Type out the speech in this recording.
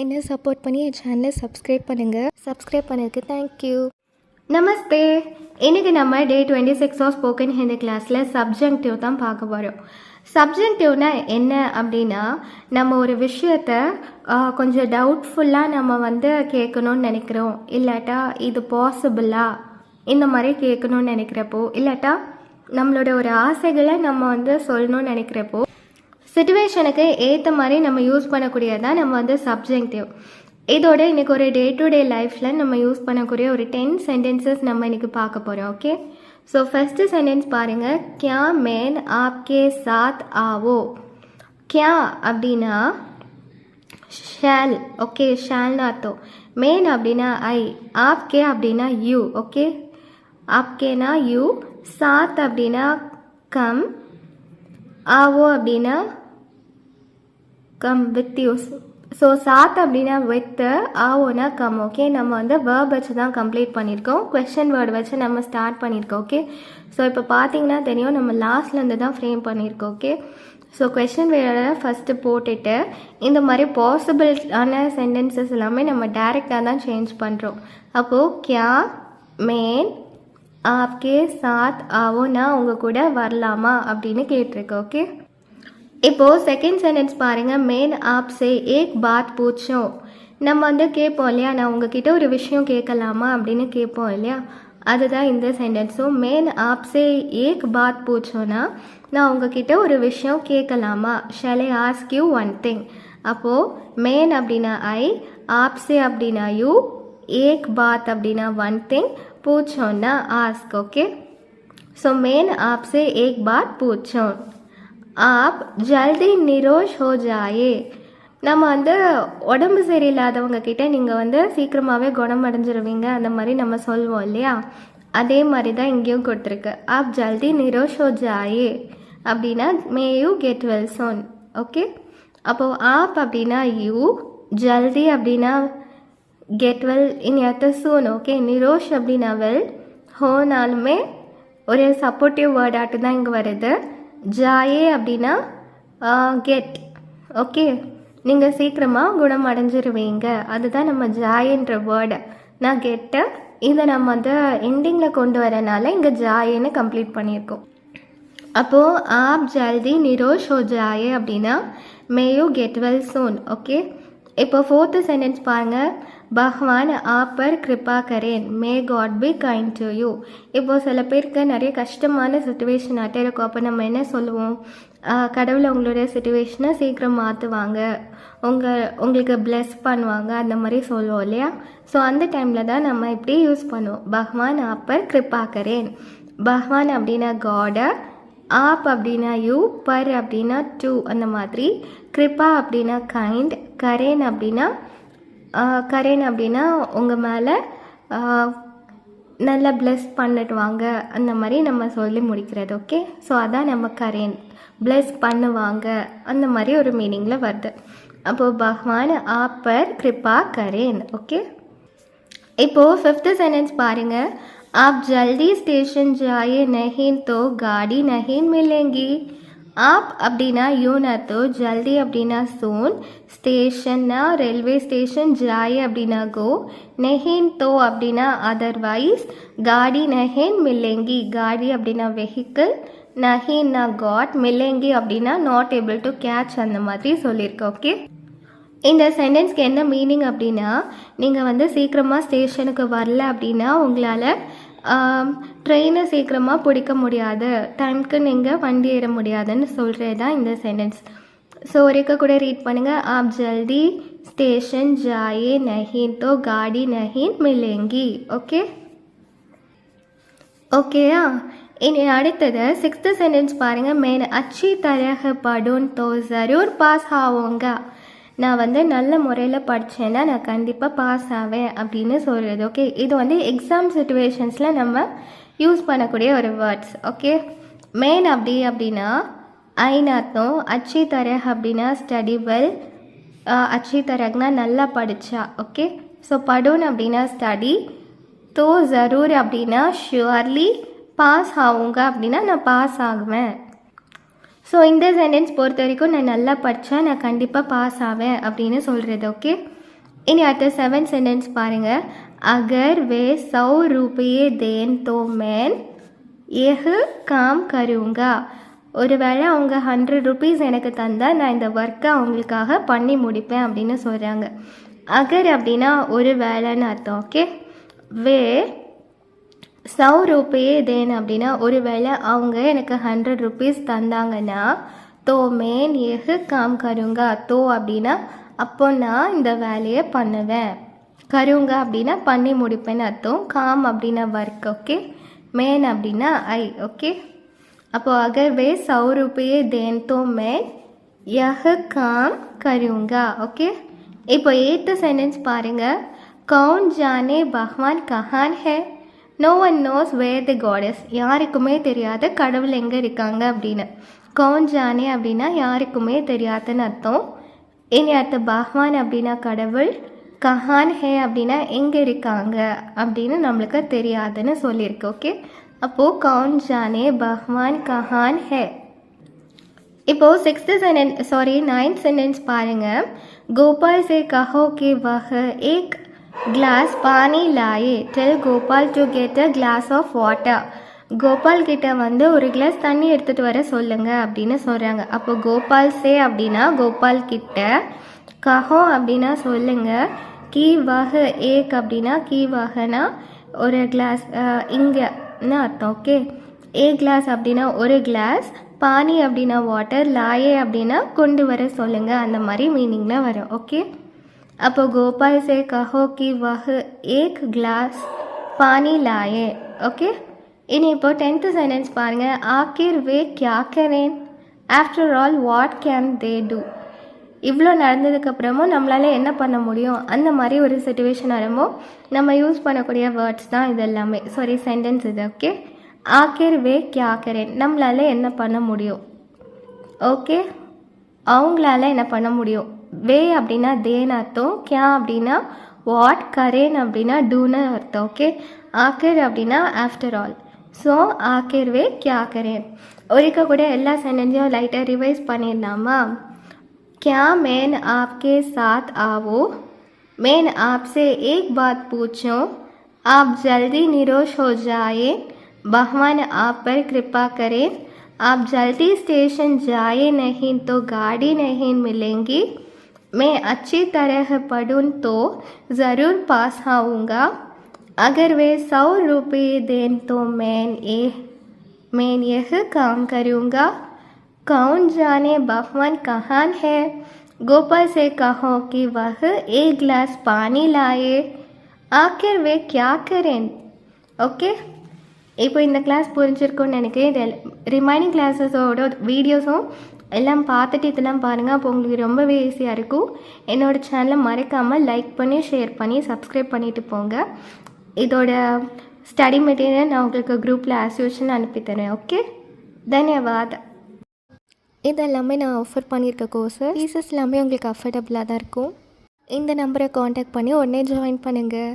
என்ன சப்போர்ட் பண்ணி என் சேனலை சப்ஸ்கிரைப் பண்ணுங்கள். சப்ஸ்கிரைப் பண்ணதுக்கு தேங்க்யூ. நமஸ்தே. இன்றைக்கி நம்ம டே 26 ஆஃப் ஸ்போக்கன் ஹிந்தி கிளாஸில் சப்ஜெக்டிவ் தான் பார்க்க போகிறோம். சப்ஜெக்டிவ்னா என்ன அப்படின்னா, நம்ம ஒரு விஷயத்தை கொஞ்சம் டவுட்ஃபுல்லாக நம்ம கேட்கணும்னு நினைக்கிறோம், இல்லாட்டா இது பாசிபிளா இந்த மாதிரி கேட்கணும்னு நினைக்கிறப்போ, இல்லாட்டா நம்மளோட ஒரு ஆசைகளை நம்ம சொல்லணும்னு நினைக்கிறப்போ, சிச்சுவேஷனுக்கு ஏற்ற மாதிரி நம்ம யூஸ் பண்ணக்கூடியதான் நம்ம சப்ஜெக்டிவ். இதோட இன்றைக்கி ஒரு டே டு டே லைஃப்பில் நம்ம யூஸ் பண்ணக்கூடிய ஒரு 10 சென்டென்சஸ் நம்ம இன்றைக்கி பார்க்க போகிறோம். ஓகே, ஸோ ஃபஸ்ட்டு சென்டென்ஸ் பாருங்கள். கியா மேன் ஆப்கே சாத் ஆவோ. கியா அப்படின்னா ஷேல். ஓகே, ஷேல்னு அர்த்தம். மேன் அப்படின்னா ஐ, ஆப்கே அப்படின்னா யூ. ஓகே, ஆப்கேனா யூ, சாத் அப்படின்னா கம், ஆவோ அப்படின்னா கம் வித் யூ. ஸோ சாத் அப்படின்னா வித், ஆவோனா கம். ஓகே, நம்ம வேர்ப் வச்சு தான் கம்ப்ளீட் பண்ணியிருக்கோம். கொஸ்டின் வேர்டு வச்சு நம்ம ஸ்டார்ட் பண்ணியிருக்கோம். ஓகே, ஸோ இப்போ பார்த்தீங்கன்னா தெரியும் நம்ம லாஸ்ட்லேருந்து தான் ஃப்ரேம் பண்ணியிருக்கோம். ஓகே, ஸோ கொஸ்டின் வேர்டை ஃபஸ்ட்டு போட்டுட்டு இந்த மாதிரி பாசிபிளான சென்டென்சஸ் எல்லாமே நம்ம டைரெக்டாக தான் சேஞ்ச் பண்ணுறோம். அப்போது கியா மேன் ஆப்கே சாத் ஆவோ, நான் உங்கள் கூட வரலாமா அப்படின்னு கேட்டிருக்கேன். ஓகே, இப்போது செகண்ட் சென்டென்ஸ் பாருங்கள். மேன் ஆப்ஸே ஏக் பாத் பூச்சோம். நம்ம கேட்போம் இல்லையா, நான் உங்ககிட்ட ஒரு விஷயம் கேட்கலாமா அப்படின்னு கேட்போம் இல்லையா, அதுதான் இந்த சென்டென்ஸும். மேன் ஆப்ஸே ஏக் பாத் பூச்சோன்னா, நான் உங்ககிட்ட ஒரு விஷயம் கேட்கலாமா, shall I ask you one thing. அப்போது மேன் அப்படின்னா ஐ, ஆப்ஸே அப்படின்னா யூ, ஏக் பாத் அப்படின்னா ஒன் திங், பூச்சோன்னா ஆஸ்க். ஓகே, ஸோ மேன் ஆப்ஸே ஏக் பாத் பூச்சோம். ஆப் ஜல்தி நிரோஷ் ஹோ ஜாயே. நம்ம உடம்பு சரியில்லாதவங்க கிட்ட நீங்கள் சீக்கிரமாகவே குணமடைஞ்சிருவீங்க, அந்த மாதிரி நம்ம சொல்வோம் இல்லையா, அதே மாதிரி தான் இங்கேயும் கொடுத்துருக்கு. ஆப் ஜல்தி நிரோஷ் ஹோ ஜாயே அப்படின்னா may you get well soon. Okay, அப்போது ஆப் அப்படின்னா யூ, ஜல்தி அப்படின்னா கெட் வெல் இன் எத்த சூன். ஓகே, நிரோஷ் அப்படின்னா வெல், ஹோனாலுமே ஒரு சப்போர்ட்டிவ் வேர்டாட்டு தான் இங்கே வருது. ஜாயே அப்படின்னா கெட். ஓகே, நீங்கள் சீக்கிரமாக குணமடைஞ்சிருவீங்க, அதுதான் நம்ம ஜாயன்ற வேர்டை. நான் கெட்டை இதை நம்ம எண்டிங்கில் கொண்டு வரனால இங்கே ஜாயேன்னு கம்ப்ளீட் பண்ணியிருக்கோம். அப்போது ஆப் ஜல்தி நிரோஷ் ஹோ ஜாயே அப்படின்னா may you get well soon. Okay, இப்போ ஃபோர்த்து சென்டென்ஸ் பாருங்கள். பகவான் ஆப் பர் கிருபா கரேன், may God be kind to you. இப்போது சில பேருக்கு நிறைய கஷ்டமான சுச்சுவேஷன் ஆகிட்டே இருக்கும். அப்போ நம்ம என்ன சொல்லுவோம், கடவுளை உங்களுடைய சுச்சுவேஷனை சீக்கிரம் மாற்றுவாங்க, உங்களுக்கு பிளெஸ் பண்ணுவாங்க, அந்த மாதிரி சொல்லுவோம் இல்லையா. ஸோ அந்த டைமில் தான் நம்ம இப்படி யூஸ் பண்ணுவோம். பகவான் ஆப் பர் கிருபா கரேன். பகவான் அப்படின்னா காடை, ஆப் அப்படின்னா யூ, பர் அப்படின்னா டூ, அந்த மாதிரி. கிருபா அப்படின்னா கைண்ட், கரேன் அப்படின்னா உங்கள் மேலே நல்லா பிளெஸ் பண்ணிடுவாங்க, அந்த மாதிரி நம்ம சொல்லி முடிக்கிறது. ஓகே, ஸோ அதான் நம்ம கரேன், பிளெஸ் பண்ணுவாங்க, அந்த மாதிரி ஒரு மீனிங்கில் வருது. அப்போது பகவான் ஆப் பர் கிருபா கரேன். ஓகே, இப்போது ஃபிஃப்த்து சென்டென்ஸ் பாருங்கள். आप जल्दी स्टेशन जाइए नहीं तो गाड़ी नहीं मिलेंगी. आप அப்படின்னா யூனா तो जल्दी அப்படின்னா soon, ஸ்டேஷன்னா ரயில்வே ஸ்டேஷன், ஜாயே அப்படின்னா கோ, நெஹின் தோ அப்படின்னா அதர்வைஸ், காடி நஹின் மில்லேங்கி, காடி அப்படின்னா வெஹிக்கிள், நஹின்னா காட், மில்லேங்கி அப்படின்னா நாட் ஏபிள் டு கேட்ச், அந்த மாதிரி சொல்லியிருக்கோம். ஓகே, இந்த சென்டென்ஸ்க்கு என்ன மீனிங் அப்படின்னா, நீங்கள் சீக்கிரமாக ஸ்டேஷனுக்கு வரல அப்படின்னா உங்களால் ட்ரெயினை சீக்கிரமாக பிடிக்க முடியாது, டைமுக்கு நீங்கள் வண்டி ஏற முடியாதுன்னு சொல்கிறது தான் இந்த சென்டென்ஸ். ஸோ ஒருக்க கூட ரீட் பண்ணுங்கள். ஆப் ஜல்தி ஸ்டேஷன் ஜாயே நஹீன் தோ காடி நஹீன் மில்லேங்கி. ஓகே, ஓகேயா. இனி அடுத்தது சிக்ஸ்த்து சென்டென்ஸ் பாருங்கள். மேன் அச்சி தரஹ படூன் தோ ஜரூர் பாஸ் ஆவோங்க. நான் நல்ல முறையில் படித்தேன்னா நான் கண்டிப்பாக பாஸ் ஆவேன் அப்படின்னு சொல்கிறது. ஓகே, இது எக்ஸாம் சிச்சுவேஷன்ஸில் நம்ம யூஸ் பண்ணக்கூடிய ஒரு வேர்ட்ஸ். ஓகே, மேன் அப்படின்னா ஐன்னு அர்த்தம், அச்சி தரஹ் அப்படின்னா ஸ்டடி வெல், அச்சி தரஹ்னா நல்லா படித்தா. ஓகே, ஸோ படூன் அப்படின்னா ஸ்டடி, தோ ஜரூர் அப்படின்னா ஷுவர்லி, பாஸ் ஆகுங்க அப்படின்னா நான் பாஸ் ஆகுவேன். ஸோ இந்த சென்டென்ஸ் பொறுத்த வரைக்கும் நான் நல்லா படித்தா நான் கண்டிப்பாக பாஸ் ஆவேன் அப்படின்னு சொல்கிறது. ஓகே, इनी அடுத்த 7th சென்டென்ஸ் பாருங்க. अगर वे 100 रुपये दें तो मैं यह काम करूँगा. ஒருவேளை அவங்க 100 rupees எனக்கு தந்தால் நான் இந்த ஒர்க்கை அவங்களுக்காக பண்ணி முடிப்பேன் அப்படின்னு சொல்கிறாங்க. அகர் அப்படின்னா ஒரு வேலைன்னு அர்த்தம். ஓகே, வே 100 रुपये देन அப்படின்னா ஒரு வேளை அவங்க எனக்கு 100 rupees தந்தாங்கன்னா தோ மேன் ஏஹ் காம் கருங்கா. தோ அப்படின்னா அப்போ நான் இந்த வேலையை பண்ணுவேன். கருங்க அப்படின்னா பண்ணி முடிப்பேன்னு அர்த்தம். காம் அப்படின்னா ஒர்க். ஓகே, மேன் அப்படின்னா ஐ. ஓகே, அப்போது अगर वे 100 रुपये दें तो मैं यह काम करूँगा. ஓகே, இப்போ 8th சென்டென்ஸ் பாருங்கள். कौन जाने भगवान कहाँ है, no one knows where the gods. யாருக்குமே தெரியாத கடவுள் எங்கே இருக்காங்க அப்படின்னு. கௌன் ஜானே அப்படின்னா யாருக்குமே தெரியாதுன்னு அர்த்தம். இனி அடுத்த பகவான் அப்படின்னா கடவுள், கஹான் ஹே அப்படின்னா எங்கே இருக்காங்க அப்படின்னு நம்மளுக்கு தெரியாதுன்னு சொல்லியிருக்கு. ஓகே, அப்போது கௌன் ஜானே பகவான் கஹான் ஹே. இப்போது 9th சென்டென்ஸ் பாருங்கள். கோபால் से कहो कि वह एक ग्लास पानी लाए. Tell Gopal to get a glass of water. Gopal கிட்ட வந்து ஒரு கிளாஸ் தண்ணி எடுத்துகிட்டு வர சொல்லுங்க அப்படின்னு சொல்கிறாங்க. அப்போ கோபால் சே அப்படின்னா கோபால் கிட்ட, கஹோ அப்படின்னா சொல்லுங்க, கீ வஹ ஏக் அப்படின்னா கீ வஹனா ஒரு கிளாஸ் இங்கேன்னு அர்த்தம். ஓகே, ஏ கிளாஸ் அப்படின்னா ஒரு கிளாஸ், பானி அப்படின்னா வாட்டர், லாயே அப்படின்னா கொண்டு வர சொல்லுங்க, அந்த மாதிரி மீனிங்கில் வரும். ஓகே, அப்போ கோபால் சே கஹோ கி வஹ ஏக் கிளாஸ் பானி லாயே. ஓகே, இனி இப்போ 10th சென்டென்ஸ் பாருங்கள். ஆக்கிர் வே கியா கரேன், after all what can they do. இவ்வளோ நடந்ததுக்கப்புறமும் நம்மளால் என்ன பண்ண முடியும், அந்த மாதிரி ஒரு சுச்சுவேஷன் வரும்போது நம்ம யூஸ் பண்ணக்கூடிய வேர்ட்ஸ் தான் இது எல்லாமே. சாரி, சென்டென்ஸ் இது. ஓகே, ஆக்கிர் வே கியா கரேன், நம்மளால் என்ன பண்ண முடியும். ஓகே, அவங்களால என்ன பண்ண முடியும். வே அப்படின்னா தேன்னு அர்த்தம், கியா அப்படின்னா வாட், கரேன் அப்படின்னா டூன்னு அர்த்தம். ஓகே, ஆக்கிர் அப்படின்னா ஆஃப்டர் ஆல். ஸோ ஆக்கிர் வே கியா கரேன். ஒருக்க கூட எல்லா சென்டென்ஸையும் லைட்டாக ரிவைஸ் பண்ணிடலாமா. क्या मैं आपके साथ आओ, मैं आपसे एक बात पूछूं, आप जल्दी निरोश हो जाए, भगवान आप पर कृपा करें, आप जल्दी स्टेशन जाए नहीं तो गाड़ी नहीं मिलेंगी, मैं अच्छी तरह पढ़ूं तो ज़रूर पास आऊँगा, अगर वे 100 रुपये दें तो मैं यह काम करूँगा, कौन जाने भगवान कहाँ है, गोपाल से कहो कि वह एक गिलास पानी लाए, आखिर वे क्या करें. ஓகே, இப்போ இந்த கிளாஸ் புரிஞ்சிருக்கும்னு நினைக்கிறேன். ரிமைனிங் கிளாஸஸோட வீடியோஸும் எல்லாம் பார்த்துட்டு இதெல்லாம் பாருங்கள். அப்போ உங்களுக்கு ரொம்பவே ஈஸியாக இருக்கும். என்னோடய சேனலை மறக்காமல் லைக் பண்ணி ஷேர் பண்ணி சப்ஸ்கிரைப் பண்ணிவிட்டு போங்க. இதோட ஸ்டடி மெட்டீரியல் நான் உங்களுக்கு குரூப்பில் ஆஸ்யூஷன் அனுப்பித்தரேன். ஓகே, தன்யவாத். இதெல்லாமே நான் ஆஃபர் பண்ணியிருக்க கோர்ஸு ஃபீஸஸ் எல்லாமே உங்களுக்கு அஃபோர்டபுளாக தான் இருக்கும். இந்த நம்பரை காண்டாக்ட் பண்ணி உடனே ஜாயின் பண்ணுங்கள்.